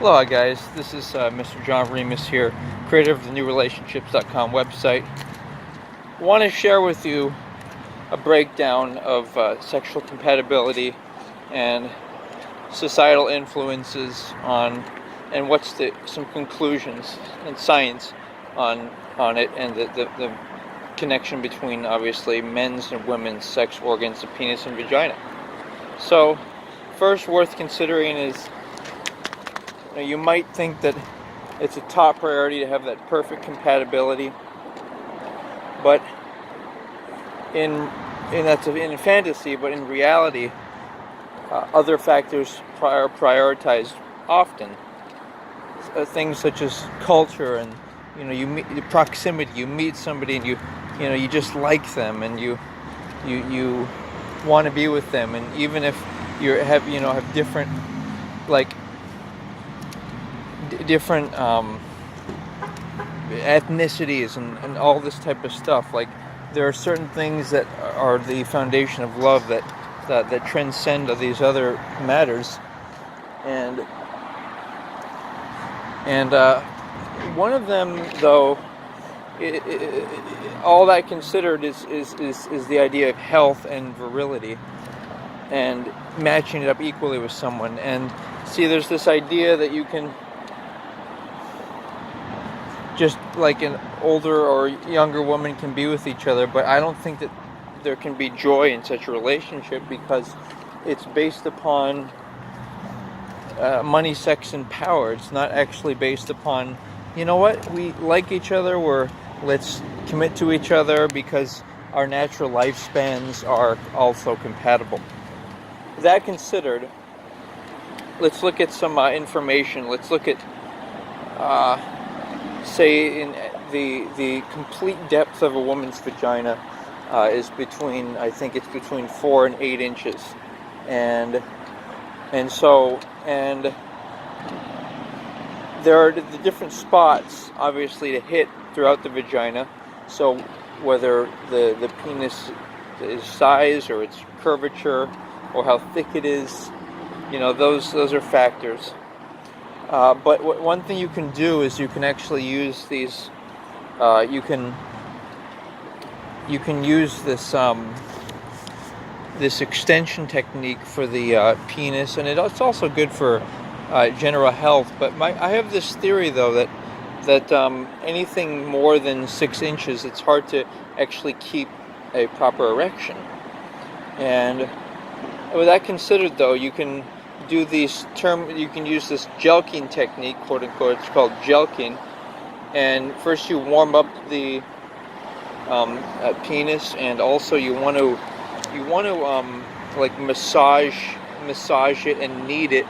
Hello guys, this is Mr. John Remus here, creator of the newrelationships.com website. I want to share with you a breakdown of sexual compatibility and societal influences on, and some conclusions and science on it, and the connection between obviously men's and women's sex organs, the penis and vagina. So first worth considering is, you might think that it's a top priority to have that perfect compatibility, but in fantasy, but in reality, other factors are prioritized often. Things such as culture, and you meet the proximity. You meet somebody and you just like them, and you want to be with them, and even if you have different different ethnicities and all this type of stuff. Like, there are certain things that are the foundation of love that transcend these other matters, and one of them, though, all that considered, is the idea of health and virility, and matching it up equally with someone. And see, there's this idea that you can, just like an older or younger woman can be with each other, but I don't think that there can be joy in such a relationship, because it's based upon money, sex, and power. It's not actually based upon, we like each other, let's commit to each other because our natural lifespans are also compatible. That considered, let's look at some information. Let's look at say in the complete depth of a woman's vagina is between, I think it's between 4 and 8 inches, and there are the different spots obviously to hit throughout the vagina. So whether the penis is size, or its curvature, or how thick it is, those are factors. But one thing you can do is you can actually use these. You can use this this extension technique for the penis, and it's also good for general health. But I have this theory, though, that anything more than 6 inches, it's hard to actually keep a proper erection. And with that considered, though, you can use this jelqing technique, quote unquote. It's called jelqing. And first you warm up the penis, and also you want to massage it and knead it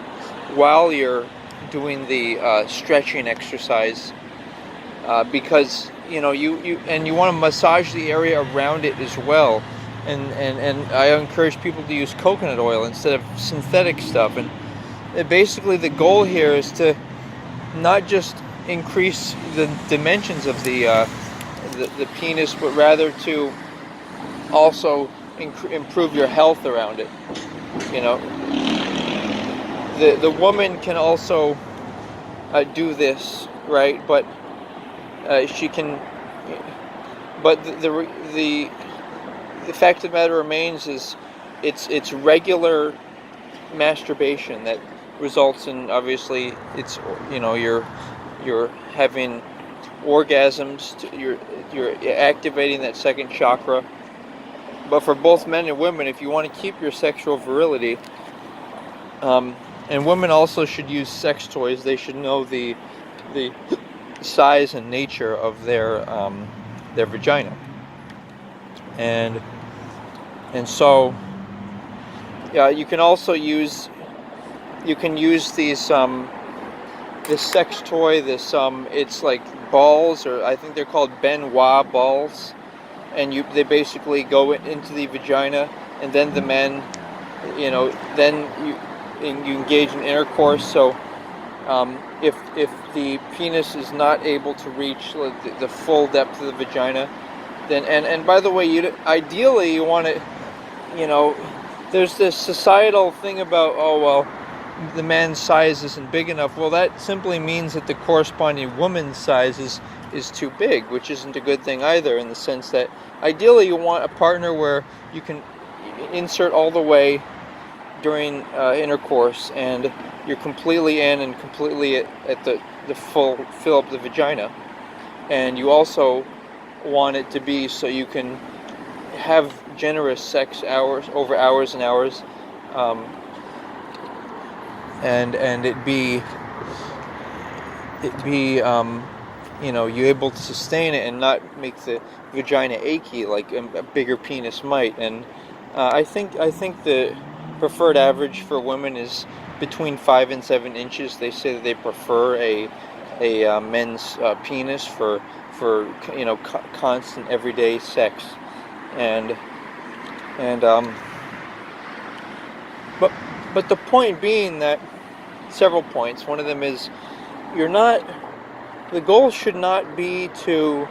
while you're doing the stretching exercise, because you want to massage the area around it as well. And I encourage people to use coconut oil instead of synthetic stuff. And basically the goal here is to not just increase the dimensions of the penis, but rather to also improve your health around it. The woman can also do this, right? But she can. But the fact of the matter remains is it's regular masturbation that results in, obviously, you're having orgasms, you're activating that second chakra. But for both men and women, if you want to keep your sexual virility, and women also should use sex toys, they should know the size and nature of their vagina. And so, yeah, you can also use these this sex toy, it's like balls, or I think they're called Benoit balls, and they basically go into the vagina, and then the men, then you engage in intercourse. So if the penis is not able to reach the full depth of the vagina, then and by the way, ideally you want to, there's this societal thing about, the man's size isn't big enough, well, that simply means that the corresponding woman's size is too big, which isn't a good thing either, in the sense that ideally you want a partner where you can insert all the way during intercourse, and you're completely in and completely at the full fill up the vagina. And you also want it to be so you can have generous sex hours over hours and hours, and it be you able to sustain it and not make the vagina achy like a bigger penis might. And I think the preferred average for women is between 5 and 7 inches. They say that they prefer a men's penis for constant everyday sex, and but the point being that several points. One of them is the goal should not be to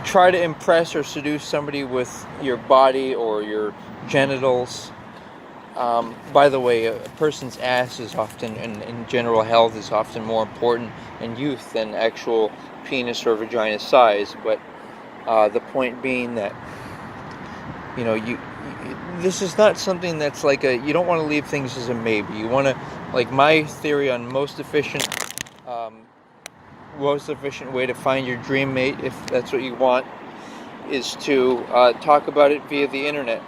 try to impress or seduce somebody with your body or your genitals. By the way, a person's ass is often, in general health, is often more important in youth than actual penis or vagina size. But the point being that, this is not something that's like you don't want to leave things as a maybe. You want to, like, my theory on most efficient way to find your dream mate, if that's what you want, is to talk about it via the internet.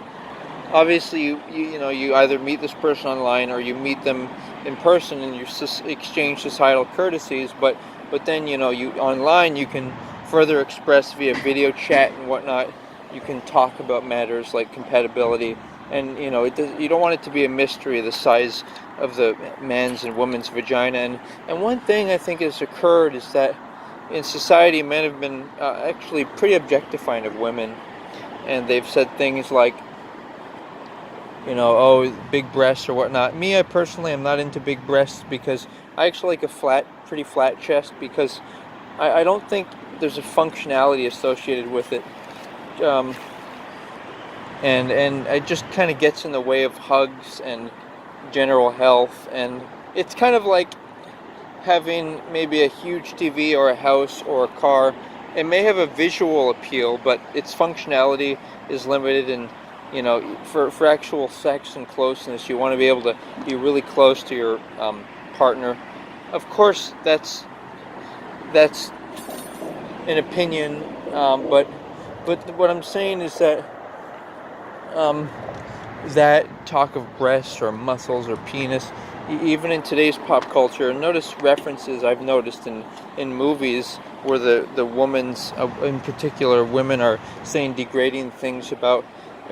Obviously, you either meet this person online or you meet them in person and you exchange societal courtesies. But then you online you can further express via video chat and whatnot. You can talk about matters like compatibility, and you don't want it to be a mystery, the size of the man's and woman's vagina. And one thing I think has occurred is that in society, men have been actually pretty objectifying of women, and they've said things like, oh, big breasts or whatnot. Me, I personally am not into big breasts, because I actually like a pretty flat chest, because I don't think there's a functionality associated with it. And it just kind of gets in the way of hugs and general health, and it's kind of like having maybe a huge TV or a house or a car. It may have a visual appeal, but its functionality is limited. And for actual sex and closeness, you want to be able to be really close to your partner. Of course, that's an opinion, but what I'm saying is that that talk of breasts or muscles or penis, even in today's pop culture, notice references I've noticed in movies where the woman's, in particular women, are saying degrading things about,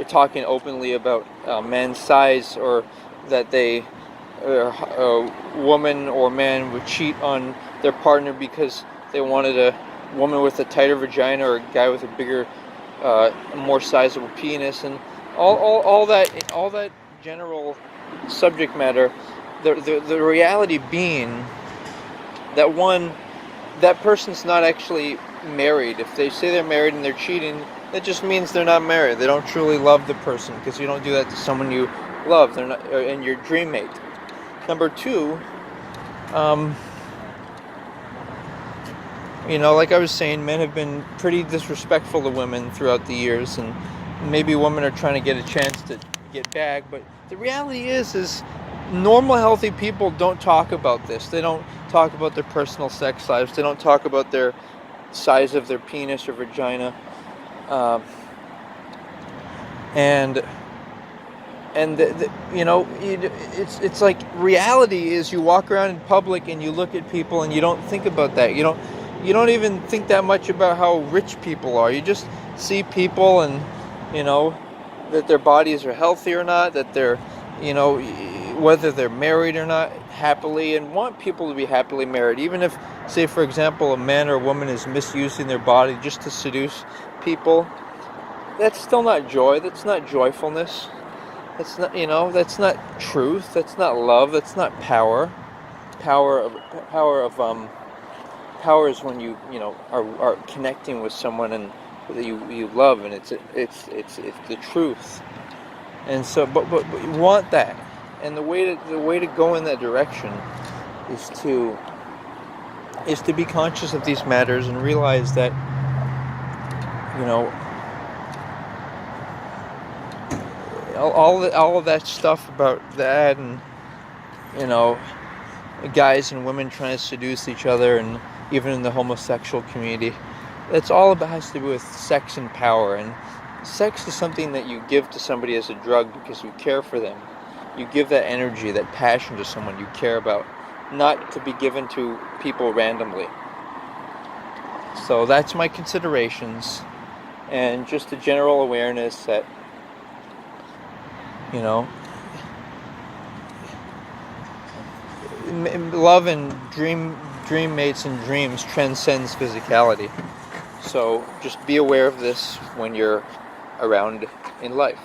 talking openly about men's size, or that a woman or man would cheat on their partner because they wanted a woman with a tighter vagina or a guy with a bigger, more sizable penis, and all that general subject matter. The reality being that person's not actually married. If they say they're married and they're cheating, that just means they're not married. They don't truly love the person, because you don't do that to someone you love. They're not, and your dream mate. Number two, like I was saying, men have been pretty disrespectful to women throughout the years, and maybe women are trying to get a chance to get back. But the reality is normal, healthy people don't talk about this. They don't talk about their personal sex lives. They don't talk about their size of their penis or vagina. It's like, reality is you walk around in public and you look at people and you don't think about that. You don't even think that much about how rich people are. You just see people, and that their bodies are healthy or not, that they're whether they're married or not happily, and want people to be happily married. Even if, say for example, a man or a woman is misusing their body just to seduce people, that's still not joy. That's not joyfulness. That's not, that's not truth. That's not love. That's not power. Power is when you are connecting with someone and that you love, and it's the truth. And so, but you want that, and the way to go in that direction is to be conscious of these matters and realize that, you know, all of that stuff about that, and, you know, guys and women trying to seduce each other, and even in the homosexual community, that's all about, has to do with sex and power. And sex is something that you give to somebody as a drug because you care for them. You give that energy, that passion to someone you care about, not to be given to people randomly. So that's my considerations, and just a general awareness that, you know, love and dream mates and dreams transcends physicality. So just be aware of this when you're around in life.